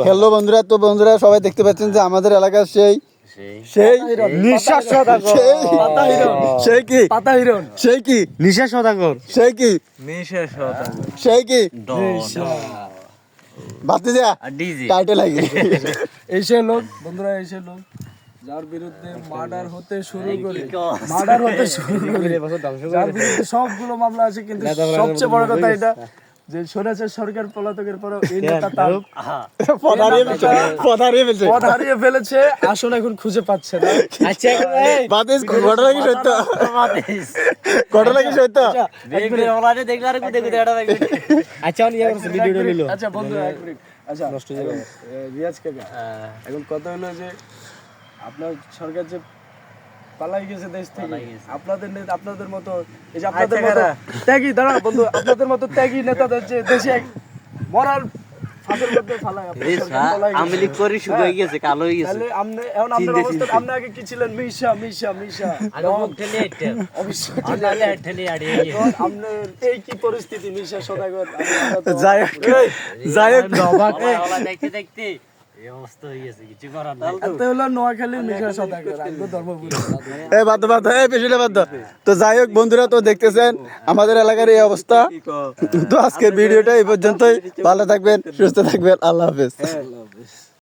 Hello বন্ধুরা, তো বন্ধুরা সবাই দেখতে পাচ্ছেন যে আমাদের এলাকার সেই নিঃশ্বাস সদাগর, সেই কি পাতা হিরণ, সেই কি নিঃশ্বাস সদাগর, সেই কি নিঃশ্বাস সদাগর, সেই কি ভাতিজা টাইটেল লাগে। এই সে লোক বন্ধুরা, এই সে লোক যার বিরুদ্ধে মার্ডার হতে শুরু করে যার বিরুদ্ধে সবগুলো মামলা আছে, কিন্তু সবচেয়ে বড় কথা এটা যে স্বৈরাচার সরকার পলাতকের পরে এই নেতা তার পদ হারিয়ে ফেলেছে, আসন এখন খুঁজে পাচ্ছে না। আচ্ছা বাতিস ঘটনা কি সত্য? ঘটনা কি সত্য? আচ্ছা ভিডিওটা নিল। আচ্ছা বন্ধু এক মিনিট, আচ্ছা নষ্ট হয়ে যাবে রিয়াজ কাকা। এখন কথা হলো যে আপনার সরকার যে পালাই গেছে দেশ থেকে, আপনাদের মতো এই যে আপনাদের মতো ত্যাগী, দাঁড়া বন্ধু, আপনাদের মতো ত্যাগী নেতাদের যে দেশে মরার ফাঁসের মধ্যে ফালায়, আমি লিখ করি শুকিয়ে গেছে, কালো হয়ে গেছে। তাহলে আপনি এখন আপনার অবস্থা, আপনি আগে কি ছিলেন? মিশা আগে মুখ ঠেলে আইতে অবশ্যই আগে ঠেলে আড়ি আপনার এই কি পরিস্থিতি মিশা সদাগর? যাই হোক দেখতে দেখতে এই অবস্থা হয়ে গেছে, কিছু করার নাই। এতে হলো নোয়াখালী মিশা সদাগর, আমি ধর্মপুর। তো যাই হোক বন্ধুরা, তো দেখতেছেন আমাদের এলাকার এই অবস্থা। তো আজকের ভিডিওটা এই পর্যন্তই। ভালো থাকবেন, সুস্থ থাকবেন, আল্লাহ হাফেজ।